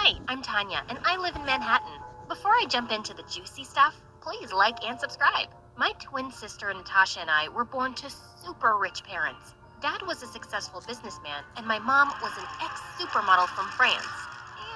Hi, I'm Tanya, and I live in Manhattan. Before I jump into the juicy stuff, please like and subscribe. My twin sister Natasha and I were born to super rich parents. Dad was a successful businessman, and my mom was an ex-supermodel from France.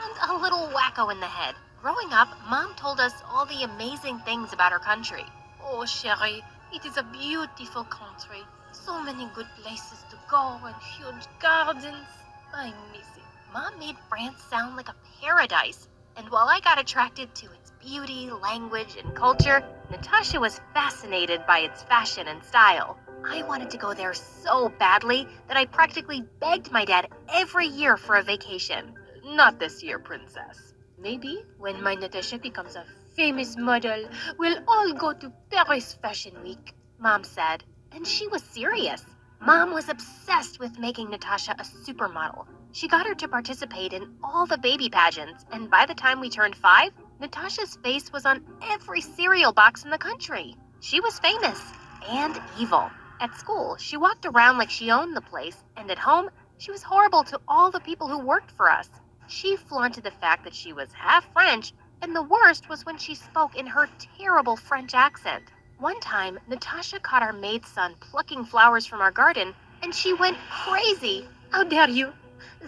And a little wacko in the head. Growing up, Mom told us all the amazing things about her country. Oh, chérie, it is a beautiful country. So many good places to go and huge gardens. I miss it. Mom made France sound like a paradise, and while I got attracted to its beauty, language, and culture, Natasha was fascinated by its fashion and style. I wanted to go there so badly that I practically begged my dad every year for a vacation. Not this year, princess. Maybe when my Natasha becomes a famous model, we'll all go to Paris Fashion Week, Mom said. And she was serious. Mom was obsessed with making Natasha a supermodel. She got her to participate in all the baby pageants, and by the time we turned 5, Natasha's face was on every cereal box in the country. She was famous and evil. At school, she walked around like she owned the place, and at home, she was horrible to all the people who worked for us. She flaunted the fact that she was half French, and the worst was when she spoke in her terrible French accent. One time, Natasha caught our maid's son plucking flowers from our garden, and she went crazy. How dare you?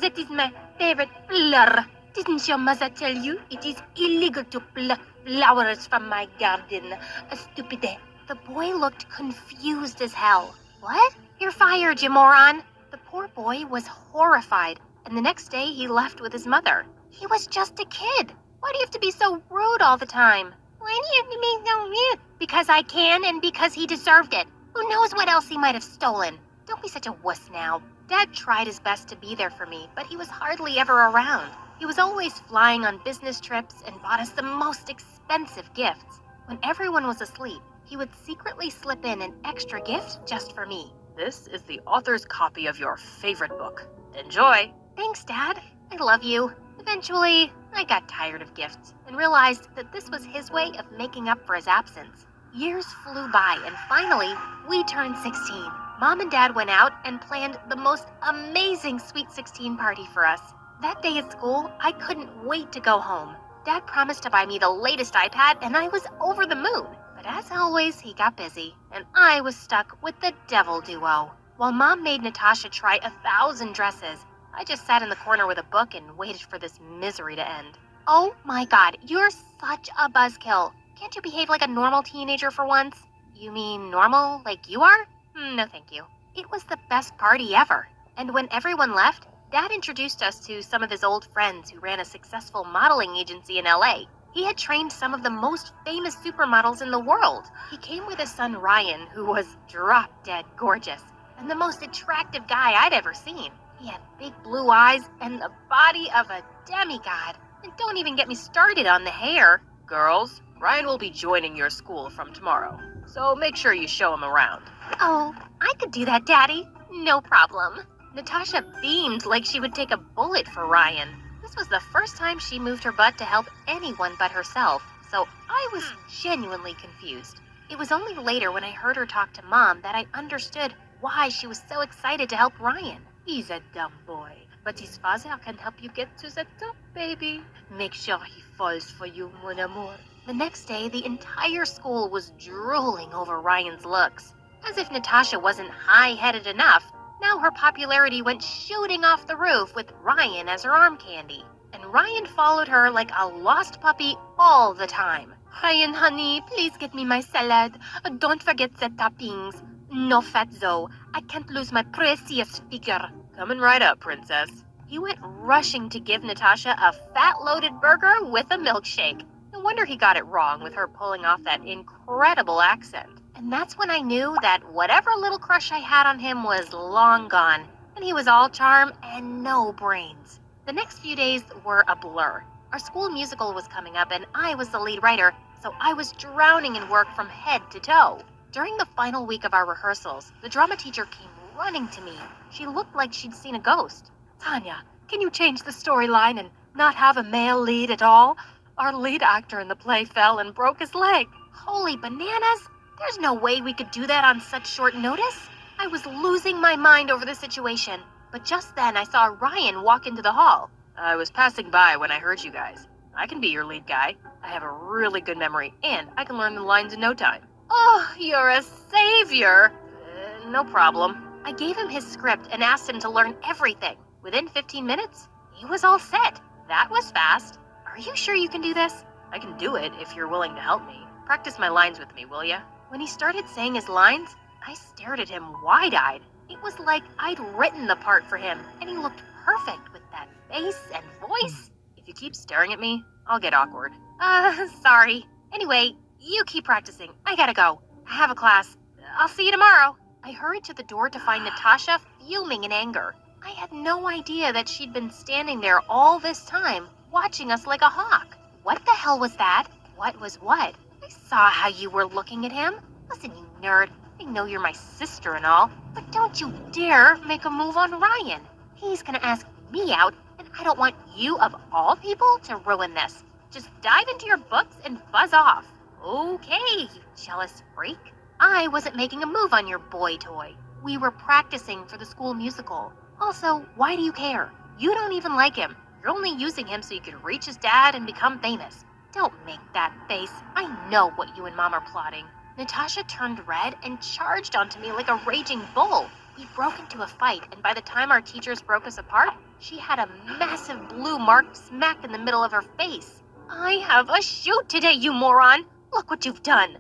That is my favorite flower. Didn't your mother tell you it is illegal to pluck flowers from my garden? A stupid. The boy looked confused as hell. What? You're fired, you moron. The poor boy was horrified, and the next day he left with his mother. He was just a kid. Why do you have to be so rude all the time? Why do you have to be so rude? Because I can and because he deserved it. Who knows what else he might have stolen? Don't be such a wuss now. Dad tried his best to be there for me, but he was hardly ever around. He was always flying on business trips and bought us the most expensive gifts. When everyone was asleep, he would secretly slip in an extra gift just for me. This is the author's copy of your favorite book. Enjoy! Thanks, Dad. I love you. Eventually, I got tired of gifts and realized that this was his way of making up for his absence. Years flew by, and finally, we turned 16. Mom and Dad went out and planned the most amazing Sweet 16 party for us. That day at school, I couldn't wait to go home. Dad promised to buy me the latest iPad, and I was over the moon. But as always, he got busy, and I was stuck with the devil duo. While Mom made Natasha try 1,000 dresses, I just sat in the corner with a book and waited for this misery to end. Oh my God, you're such a buzzkill. Can't you behave like a normal teenager for once? You mean normal like you are? No, thank you. It was the best party ever. And when everyone left, Dad introduced us to some of his old friends who ran a successful modeling agency in LA. He had trained some of the most famous supermodels in the world. He came with his son Ryan, who was drop-dead gorgeous, and the most attractive guy I'd ever seen. He had big blue eyes and the body of a demigod. And don't even get me started on the hair. Girls, Ryan will be joining your school from tomorrow, so make sure you show him around. Oh, I could do that, Daddy. No problem. Natasha beamed like she would take a bullet for Ryan. This was the first time she moved her butt to help anyone but herself, so I was genuinely confused. It was only later when I heard her talk to Mom that I understood why she was so excited to help Ryan. He's a dumb boy, but his father can help you get to the top, baby. Make sure he falls for you, mon amour. The next day, the entire school was drooling over Ryan's looks. As if Natasha wasn't high-headed enough, now her popularity went shooting off the roof with Ryan as her arm candy. And Ryan followed her like a lost puppy all the time. Ryan, honey, please get me my salad. Don't forget the toppings. No fat, though. I can't lose my precious figure. Coming right up, princess. He went rushing to give Natasha a fat-loaded burger with a milkshake. No wonder he got it wrong with her pulling off that incredible accent. And that's when I knew that whatever little crush I had on him was long gone, and he was all charm and no brains. The next few days were a blur. Our school musical was coming up, and I was the lead writer, so I was drowning in work from head to toe. During the final week of our rehearsals, the drama teacher came running to me. She looked like she'd seen a ghost. Tanya, can you change the storyline and not have a male lead at all? Our lead actor in the play fell and broke his leg. Holy bananas! There's no way we could do that on such short notice. I was losing my mind over the situation, but just then I saw Ryan walk into the hall. I was passing by when I heard you guys. I can be your lead guy. I have a really good memory, and I can learn the lines in no time. Oh, you're a savior. No problem. I gave him his script and asked him to learn everything. Within 15 minutes, he was all set. That was fast. Are you sure you can do this? I can do it if you're willing to help me. Practice my lines with me, will ya? When he started saying his lines, I stared at him wide-eyed. It was like I'd written the part for him, and he looked perfect with that face and voice. If you keep staring at me, I'll get awkward. Sorry. Anyway, you keep practicing. I gotta go. I have a class. I'll see you tomorrow. I hurried to the door to find Natasha fuming in anger. I had no idea that she'd been standing there all this time, watching us like a hawk. What the hell was that? What was what? I saw how you were looking at him. Listen, you nerd. I know you're my sister and all, but don't you dare make a move on Ryan. He's gonna ask me out, and I don't want you, of all people, to ruin this. Just dive into your books and buzz off. Okay, you jealous freak. I wasn't making a move on your boy toy. We were practicing for the school musical. Also, why do you care? You don't even like him. You're only using him so you could reach his dad and become famous. Don't make that face. I know what you and Mom are plotting. Natasha turned red and charged onto me like a raging bull. We broke into a fight, and by the time our teachers broke us apart, she had a massive blue mark smack in the middle of her face. I have a shoot today, you moron! Look what you've done.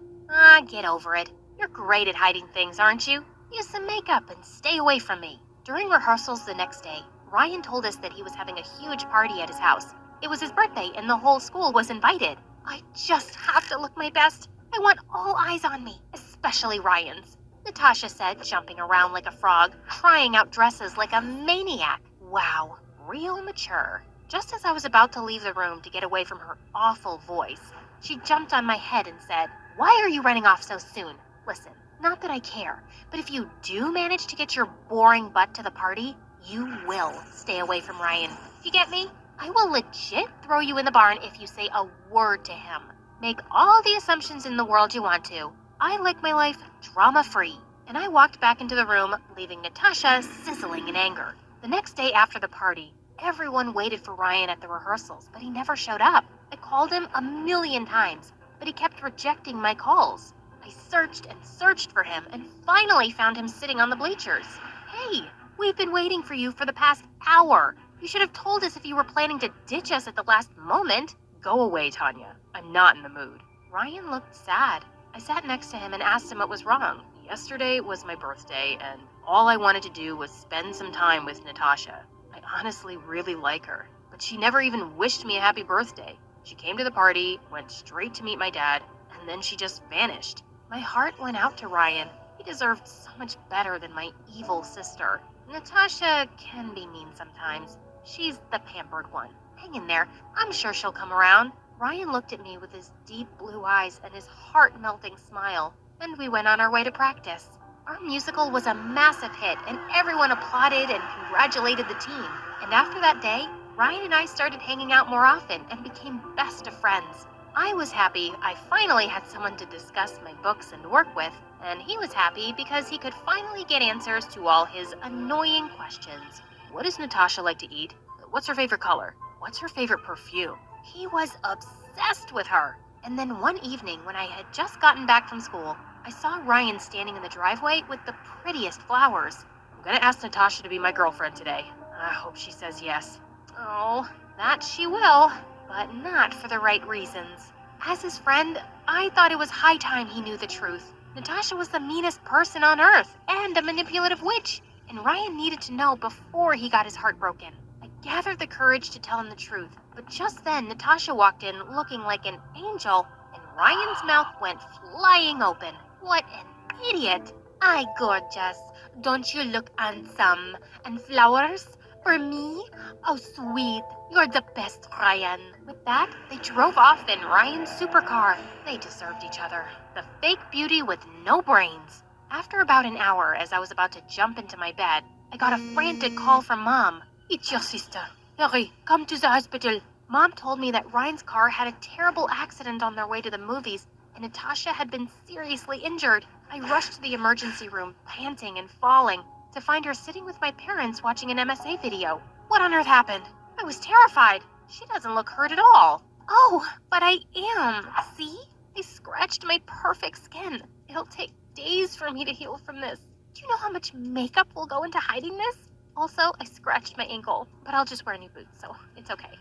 Get over it. You're great at hiding things, aren't you? Use some makeup and stay away from me. During rehearsals the next day, Ryan told us that he was having a huge party at his house. It was his birthday and the whole school was invited. I just have to look my best. I want all eyes on me, especially Ryan's. Natasha said, jumping around like a frog, trying out dresses like a maniac. Wow, real mature. Just as I was about to leave the room to get away from her awful voice, she jumped on my head and said, "Why are you running off so soon? Listen, not that I care, but if you do manage to get your boring butt to the party, you will stay away from Ryan. You get me? I will legit throw you in the barn if you say a word to him. Make all the assumptions in the world you want to. I like my life drama-free." And I walked back into the room, leaving Natasha sizzling in anger. The next day after the party, everyone waited for Ryan at the rehearsals, but he never showed up. I called him a million times, but he kept rejecting my calls. I searched and searched for him and finally found him sitting on the bleachers. Hey, we've been waiting for you for the past hour. You should have told us if you were planning to ditch us at the last moment. Go away, Tanya. I'm not in the mood. Ryan looked sad. I sat next to him and asked him what was wrong. Yesterday was my birthday, and all I wanted to do was spend some time with Natasha. I honestly really like her, but she never even wished me a happy birthday. She came to the party, went straight to meet my dad, and then she just vanished. My heart went out to Ryan. He deserved so much better than my evil sister. Natasha can be mean sometimes. She's the pampered one. Hang in there. I'm sure she'll come around. Ryan looked at me with his deep blue eyes and his heart-melting smile, and we went on our way to practice. Our musical was a massive hit, and everyone applauded and congratulated the team. And after that day, Ryan and I started hanging out more often and became best of friends. I was happy I finally had someone to discuss my books and work with, and he was happy because he could finally get answers to all his annoying questions. What does Natasha like to eat? What's her favorite color? What's her favorite perfume? He was obsessed with her. And then one evening, when I had just gotten back from school, I saw Ryan standing in the driveway with the prettiest flowers. I'm gonna ask Natasha to be my girlfriend today. I hope she says yes. Oh, that she will, but not for the right reasons. As his friend, I thought it was high time he knew the truth. Natasha was the meanest person on earth and a manipulative witch, and Ryan needed to know before he got his heart broken. I gathered the courage to tell him the truth, but just then Natasha walked in looking like an angel, and Ryan's mouth went flying open. What an idiot! "Ay, gorgeous, don't you look handsome? And flowers? For me? Oh, sweet, you're the best, Ryan." With that, they drove off in Ryan's supercar. They deserved each other. The fake beauty with no brains. After about an hour, as I was about to jump into my bed, I got a frantic call from Mom. "It's your sister. Hurry, come to the hospital." Mom told me that Ryan's car had a terrible accident on their way to the movies, and Natasha had been seriously injured. I rushed to the emergency room, panting and falling, to find her sitting with my parents watching an MSA video. What on earth happened? I was terrified. She doesn't look hurt at all. Oh, but I am. See? I scratched my perfect skin. It'll take days for me to heal from this. Do you know how much makeup will go into hiding this? Also, I scratched my ankle, but I'll just wear new boots, so it's okay.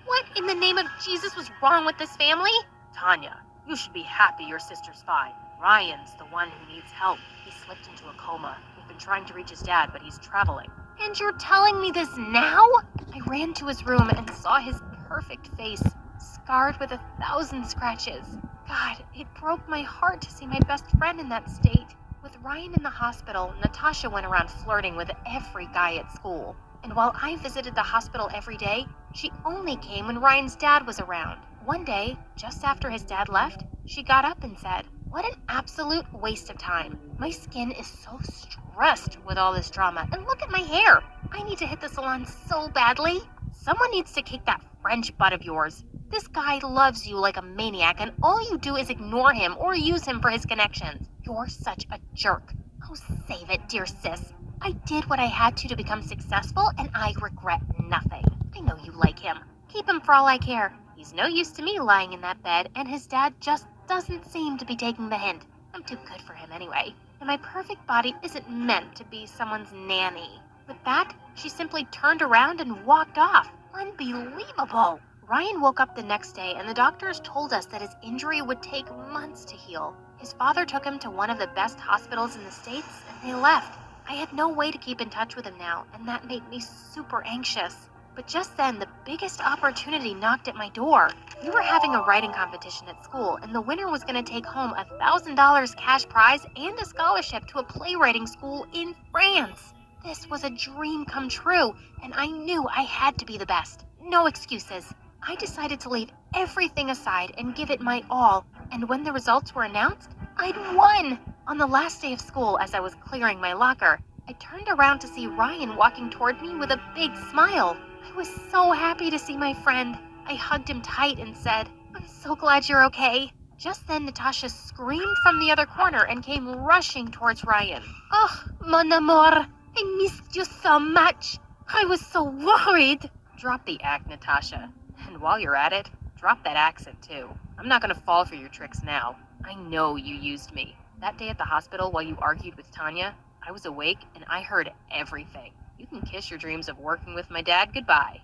What in the name of Jesus was wrong with this family? Tanya, you should be happy your sister's fine. Ryan's the one who needs help. He slipped into a coma. We've been trying to reach his dad, but he's traveling. And you're telling me this now? I ran to his room and saw his perfect face, scarred with 1,000 scratches. God, it broke my heart to see my best friend in that state. With Ryan in the hospital, Natasha went around flirting with every guy at school. And while I visited the hospital every day, she only came when Ryan's dad was around. One day, just after his dad left, she got up and said, "What an absolute waste of time. My skin is so stressed with all this drama, and look at my hair. I need to hit the salon so badly. Someone needs to kick that French butt of yours. This guy loves you like a maniac, and all you do is ignore him or use him for his connections. You're such a jerk." Oh, save it, dear sis. I did what I had to become successful, and I regret nothing. I know you like him. Keep him for all I care. He's no use to me lying in that bed, and his dad just doesn't seem to be taking the hint. I'm too good for him anyway, and my perfect body isn't meant to be someone's nanny. With that, she simply turned around and walked off. Unbelievable! Ryan woke up the next day, and the doctors told us that his injury would take months to heal. His father took him to one of the best hospitals in the States, and they left. I had no way to keep in touch with him now, and that made me super anxious. But just then, the biggest opportunity knocked at my door. We were having a writing competition at school, and the winner was going to take home $1,000 cash prize and a scholarship to a playwriting school in France. This was a dream come true, and I knew I had to be the best. No excuses. I decided to leave everything aside and give it my all, and when the results were announced, I'd won! On the last day of school, as I was clearing my locker, I turned around to see Ryan walking toward me with a big smile. I was so happy to see my friend. I hugged him tight and said, "I'm so glad you're okay." Just then, Natasha screamed from the other corner and came rushing towards Ryan. "Oh, mon amour, I missed you so much. I was so worried." Drop the act, Natasha. And while you're at it, drop that accent too. I'm not gonna fall for your tricks now. I know you used me. That day at the hospital while you argued with Tanya, I was awake and I heard everything. You can kiss your dreams of working with my dad goodbye.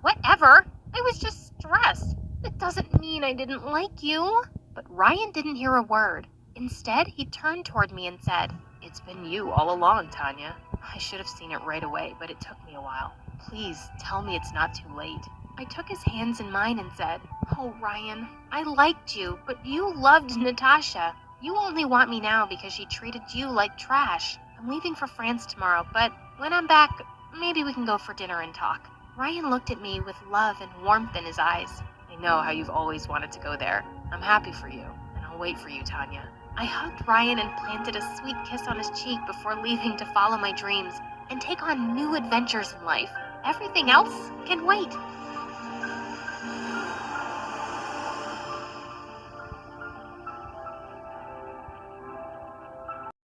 Whatever. I was just stressed. That doesn't mean I didn't like you. But Ryan didn't hear a word. Instead, he turned toward me and said, "It's been you all along, Tanya. I should have seen it right away, but it took me a while. Please tell me it's not too late." I took his hands in mine and said, "Oh, Ryan, I liked you, but you loved Natasha. You only want me now because she treated you like trash. I'm leaving for France tomorrow, but when I'm back, maybe we can go for dinner and talk." Ryan looked at me with love and warmth in his eyes. "I know how you've always wanted to go there. I'm happy for you, and I'll wait for you, Tanya." I hugged Ryan and planted a sweet kiss on his cheek before leaving to follow my dreams and take on new adventures in life. Everything else can wait.